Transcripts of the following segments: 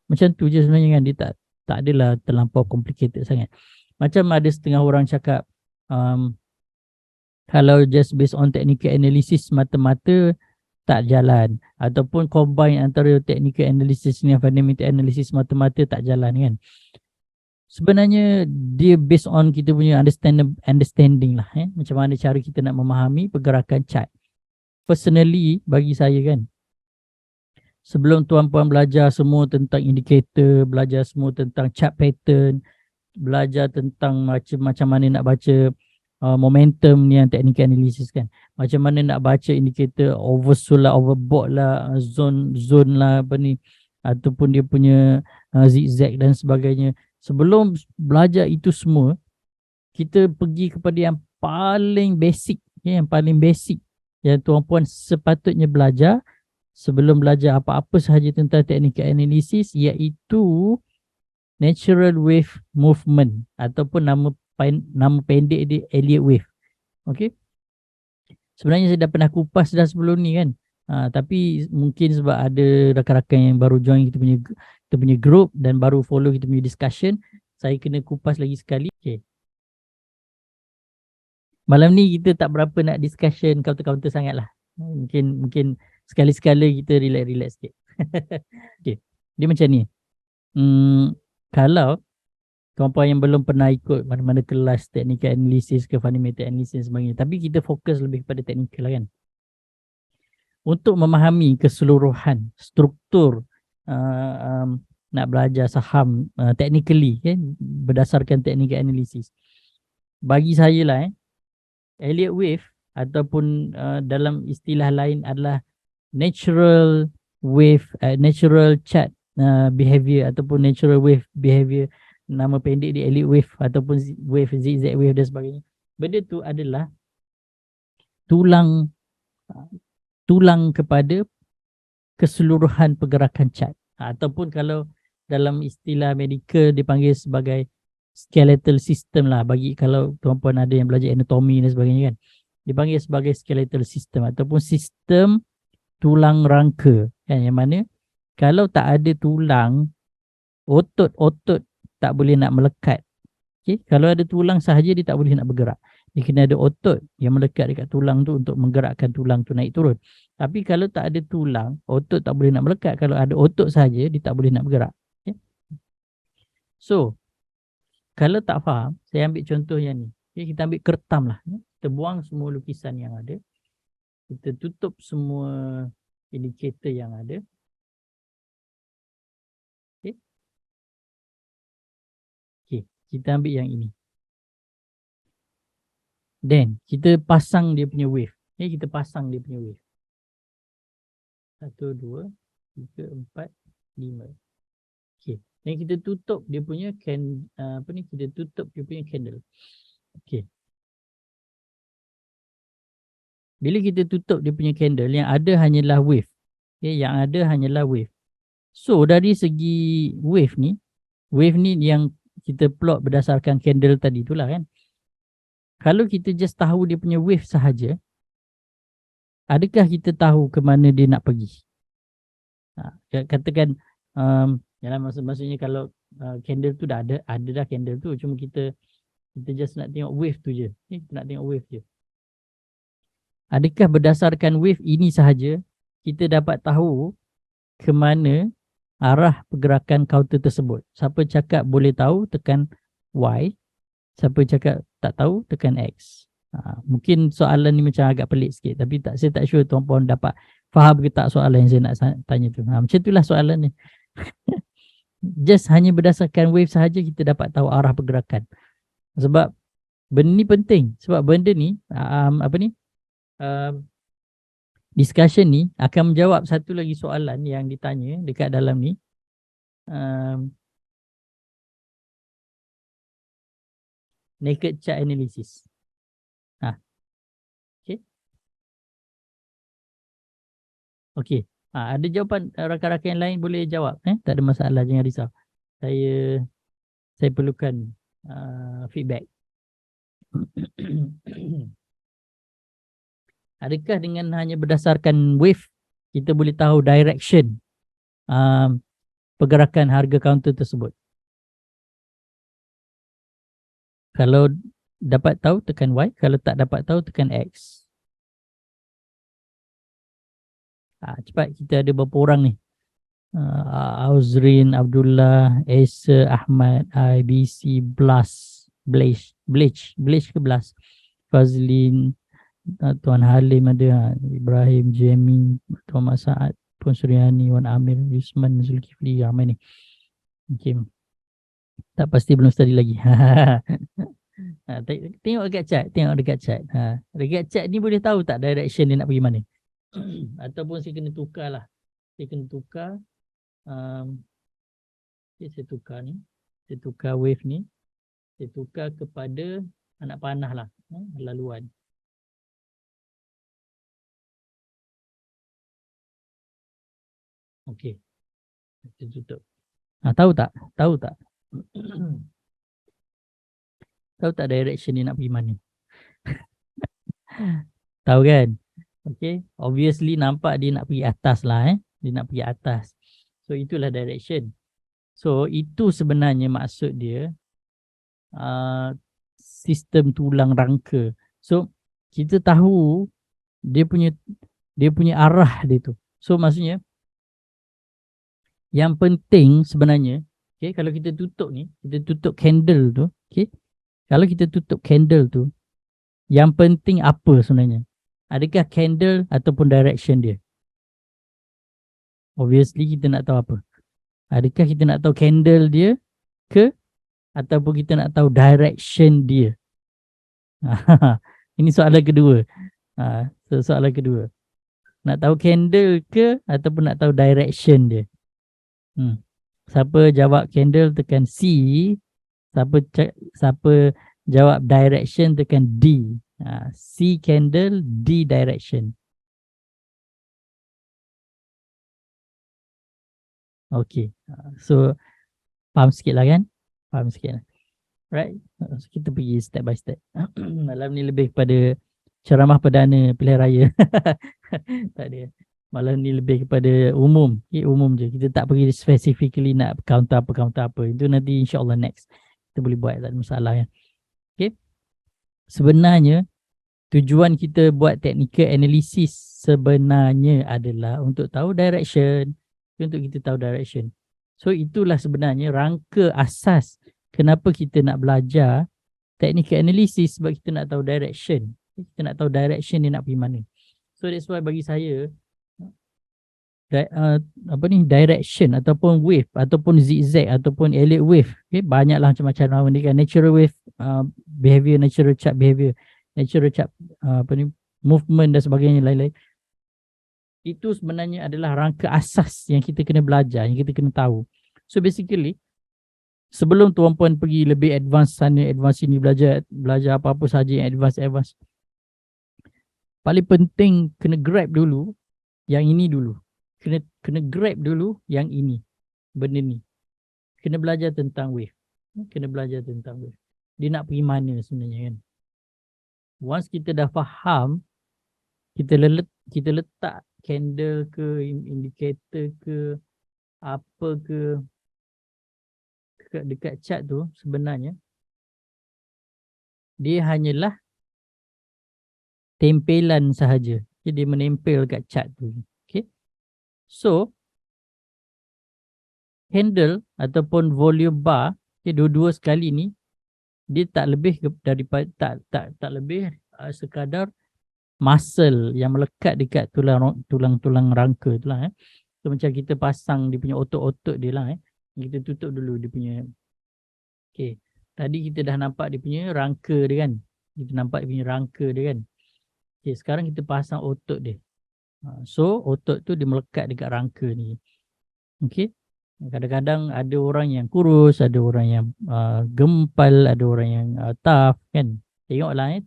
Macam tu je sebenarnya kan, dia tak adalah terlampau complicated sangat. Macam ada setengah orang cakap kalau just based on technical analysis mata-mata tak jalan, ataupun combine antara technical analysis dengan fundamental analysis mata-mata tak jalan kan. Sebenarnya dia based on kita punya understanding lah, macam mana cara kita nak memahami pergerakan chart. Personally bagi saya kan, sebelum tuan-puan belajar semua tentang indikator, belajar semua tentang chart pattern, belajar tentang macam mana nak baca momentum ni yang technical analysis kan, macam mana nak baca indikator oversold lah, overbought lah, zone lah apa ni, ataupun dia punya zigzag dan sebagainya. Sebelum belajar itu semua, kita pergi kepada yang paling basic, yang paling basic yang tuan-puan sepatutnya belajar sebelum belajar apa-apa sahaja tentang technical analysis, iaitu natural wave movement, ataupun nama pendek dia Elliott wave. Okey. Sebenarnya saya dah pernah kupas dah sebelum ni kan. Tapi mungkin sebab ada rakan-rakan yang baru join kita punya group dan baru follow kita punya discussion, saya kena kupas lagi sekali. Okey. Malam ni kita tak berapa nak discussion counter-counter sangat lah. Mungkin sekali-sekala kita relax-relax sikit. Okey. Dia macam ni. Kalau tuan-puan yang belum pernah ikut mana-mana kelas technical analysis ke fundamental analysis dan sebagainya, tapi kita fokus lebih kepada technical lah kan. Untuk memahami keseluruhan struktur nak belajar saham technically kan, berdasarkan technical analysis, bagi saya lah Elliott wave ataupun dalam istilah lain adalah natural wave, natural chart behavior ataupun natural wave behavior. Nama pendek dia Elliott wave ataupun wave, zigzag wave dan sebagainya. Benda tu adalah tulang kepada keseluruhan pergerakan chart, ataupun kalau dalam istilah medical dipanggil sebagai skeletal system lah. Bagi kalau tuan-puan ada yang belajar anatomi dan sebagainya kan, dipanggil sebagai skeletal system ataupun sistem tulang rangka kan, yang mana kalau tak ada tulang, otot-otot tak boleh nak melekat. Okay? Kalau ada tulang sahaja dia tak boleh nak bergerak. Dia kena ada otot yang melekat dekat tulang tu untuk menggerakkan tulang tu naik turun. Tapi kalau tak ada tulang, otot tak boleh nak melekat. Kalau ada otot sahaja dia tak boleh nak bergerak. Okay? So, kalau tak faham, saya ambil contoh yang ni. Okay, kita ambil kertam lah. Kita buang semua lukisan yang ada. Kita tutup semua indikator yang ada. Kita ambil yang ini. Then kita pasang dia punya wave. Kita pasang dia punya wave. 1, 2, 3, 4, 5. Okay. Dan kita tutup dia punya kita tutup dia punya candle. Okay. Bila kita tutup dia punya candle, yang ada hanyalah wave. Okay, yang ada hanyalah wave. So dari segi wave ni yang kita plot berdasarkan candle tadi itulah kan. Kalau kita just tahu dia punya wave sahaja, adakah kita tahu ke mana dia nak pergi? Katakan maksudnya kalau candle tu dah ada dah candle tu, cuma kita just nak tengok wave tu je. Kita nak tengok wave je. Adakah berdasarkan wave ini sahaja kita dapat tahu ke mana arah pergerakan counter tersebut? Siapa cakap boleh tahu, tekan Y. Siapa cakap tak tahu, tekan X. Mungkin soalan ni macam agak pelik sikit, tapi saya tak sure tuan-puan dapat faham ke tak soalan yang saya nak tanya tu. Macam itulah soalan ni. Just hanya berdasarkan wave sahaja kita dapat tahu arah pergerakan. Sebab benda ni penting. Sebab benda ni discussion ni akan menjawab satu lagi soalan yang ditanya dekat dalam ni. Naked chart analysis. Okay. Ada jawapan rakan-rakan yang lain boleh jawab. Tak ada masalah, jangan risau. Saya perlukan feedback. Adakah dengan hanya berdasarkan wave kita boleh tahu direction pergerakan harga kaunter tersebut. Kalau dapat tahu tekan Y, kalau tak dapat tahu tekan X. Cepat, kita ada berapa orang ni? Auzrin, Abdullah, Esa, Ahmad, IBC, Bleach ke Blas, Fazlin, Tuan Halim ada, Ibrahim, Jamie, Tuan Masaad, Puan Suryani, Wan Amir, Yusman, Zulkifli, ramai ni. Okay. Tak pasti belum study lagi. Tengok dekat chat, dekat chat ni boleh tahu tak direction dia nak pergi mana. Ataupun saya kena tukar lah. Saya kena tukar saya tukar ni. Saya tukar wave ni. Saya tukar kepada anak panah lah, laluan. Okey. Kita tutup. Tahu tak? Tahu tak direction ni nak pergi mana? Tahu kan? Okay. Obviously nampak dia nak pergi atas lah. Dia nak pergi atas. So itulah direction. So itu sebenarnya maksud dia sistem tulang rangka. So kita tahu dia punya arah dia tu. So maksudnya yang penting sebenarnya, okay, kalau kita tutup ni, kita tutup candle tu, okay, kalau kita tutup candle tu, yang penting apa sebenarnya? Adakah candle ataupun direction dia? Obviously kita nak tahu apa. Adakah kita nak tahu candle dia ke ataupun kita nak tahu direction dia? Ini soalan kedua. Soalan kedua. Nak tahu candle ke ataupun nak tahu direction dia? Siapa jawab candle tekan C. Siapa jawab direction tekan D. C candle, D direction. Okay. So faham sikit lah kan? Faham sikit lah. Right? So, kita pergi step by step. Malam ni lebih kepada ceramah perdana pilihan raya. Tak ada. Malam ni lebih kepada umum. Umum je. Kita tak pergi specifically nak counter apa. Itu nanti insyaAllah next. Kita boleh buat, tak ada masalah kan. Okay. Sebenarnya tujuan kita buat technical analysis sebenarnya adalah untuk tahu direction. Untuk kita tahu direction. So itulah sebenarnya rangka asas kenapa kita nak belajar technical analysis, sebab kita nak tahu direction. Kita nak tahu direction dia nak pergi mana. So that's why bagi saya direction ataupun wave ataupun zigzag ataupun Elliott wave, okay, banyaklah macam-macam nama ni kan. Natural wave behavior, natural chart behavior, natural chart movement dan sebagainya lain-lain. Itu sebenarnya adalah rangka asas yang kita kena belajar, yang kita kena tahu. So basically sebelum tuan-puan pergi lebih advance sana, advance sini, belajar apa-apa saja yang advance, paling penting kena grab dulu yang ini dulu. Kena grab dulu yang ini, benda ni. Kena belajar tentang wave. Dia nak pergi mana sebenarnya kan. Once kita dah faham, kita letak candle ke, indicator ke, apa ke dekat chart tu, sebenarnya dia hanyalah tempelan sahaja. Jadi dia menempel kat chart tu. Okay. So candle ataupun volume bar, okay, dua-dua sekali ni dia tak lebih daripada tak lebih sekadar muscle yang melekat dekat tulang rangka tu lah. So macam kita pasang dia punya otot-otot dia lah. Kita tutup dulu dia punya. Okay. Tadi kita dah nampak dia punya rangka dia kan. Kita nampak dia punya rangka dia kan. Okay, sekarang kita pasang otot dia. So otot tu dia melekat dekat rangka ni. Okay. Kadang-kadang ada orang yang kurus, ada orang yang gempal, ada orang yang tough kan. Tengoklah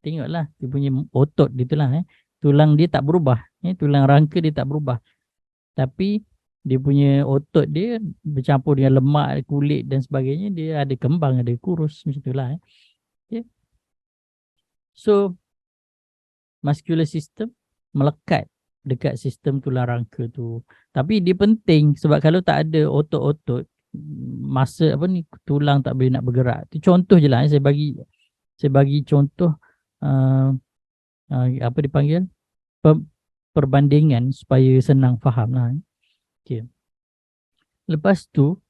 tengoklah dia punya otot dia tu lah. Tulang dia tak berubah. Tulang rangka dia tak berubah. Tapi dia punya otot dia bercampur dengan lemak, kulit dan sebagainya. Dia ada kembang, ada kurus macam tu lah. Okay. So muscular system melekat dekat sistem tulang rangka tu. Tapi dia penting sebab kalau tak ada otot-otot, masa apa ni, tulang tak boleh nak bergerak. Tu contoh je lah, saya bagi contoh apa dipanggil, perbandingan supaya senang faham lah. Okay. Lepas tu,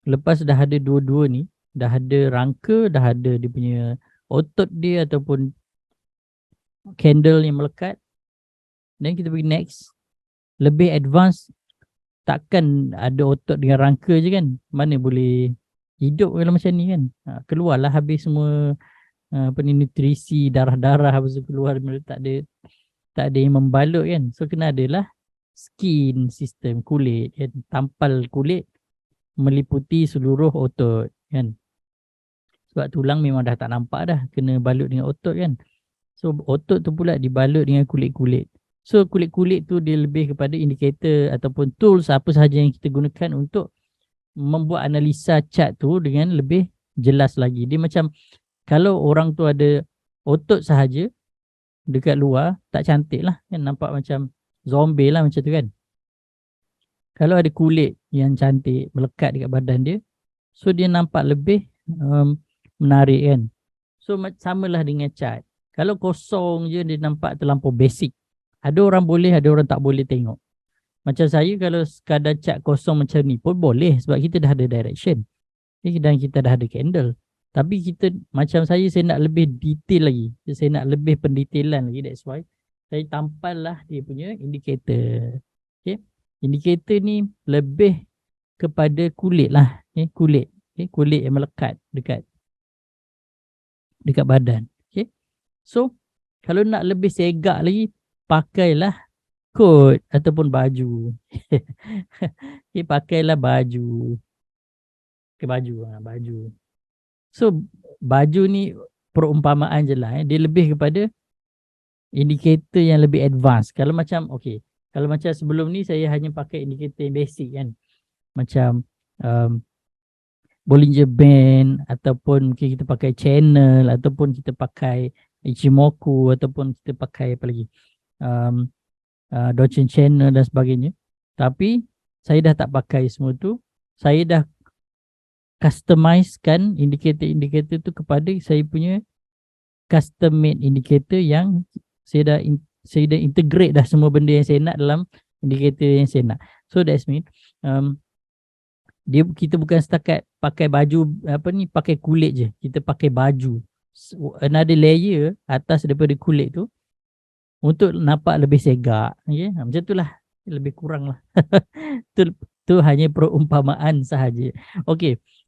lepas dah ada dua-dua ni, dah ada rangka, dah ada dia punya otot dia ataupun candle yang melekat, dan kita pergi next, lebih advance. Takkan ada otot dengan rangka je kan, mana boleh hidup kalau macam ni kan. Keluarlah habis semua apa ni, nutrisi, darah-darah apa semua keluar, tak ada yang membalut kan. So kena adalah skin system, kulit kan, tampal kulit meliputi seluruh otot kan. Sebab tulang memang dah tak nampak dah, kena balut dengan otot kan. So otot tu pula dibalut dengan kulit-kulit. So kulit-kulit tu dia lebih kepada indikator ataupun tools apa sahaja yang kita gunakan untuk membuat analisa chart tu dengan lebih jelas lagi. Dia macam kalau orang tu ada otot sahaja dekat luar, tak cantik lah kan, nampak macam zombie lah macam tu kan. Kalau ada kulit yang cantik melekat dekat badan dia, so dia nampak lebih menarik kan. So samalah dengan chart. Kalau kosong je dia nampak terlampau basic. Ada orang boleh, ada orang tak boleh tengok. Macam saya kalau sekadar chart kosong macam ni pun boleh sebab kita dah ada direction. Dan kita dah ada candle. Tapi kita, macam saya nak lebih detail lagi. Saya nak lebih pendetailan lagi. That's why saya tampal lah dia punya indikator. Okay. Indikator ni lebih kepada kulit lah. Okay. Kulit. Okay. Kulit yang melekat dekat badan. Okay. So kalau nak lebih segak lagi, pakailah coat ataupun baju. Okay, pakailah baju. Okay, baju. So baju ni perumpamaan je lah. Dia lebih kepada indikator yang lebih advance. Kalau macam kalau macam sebelum ni saya hanya pakai indikator yang basic kan. Macam Bollinger Band, ataupun mungkin kita pakai channel, ataupun kita pakai Ichimoku, ataupun kita pakai apa lagi, Dolce Channel dan sebagainya. Tapi saya dah tak pakai semua tu. Saya dah customizekan indikator-indikator tu kepada saya punya custom made indicator yang saya dah integrate dah semua benda yang saya nak dalam indikator yang saya nak. So that's mean kita bukan setakat pakai baju pakai kulit je. Kita pakai baju, another layer atas daripada kulit tu untuk nampak lebih segak. Okay? Macam tu lah, lebih kurang lah. tu hanya perumpamaan sahaja. Okay,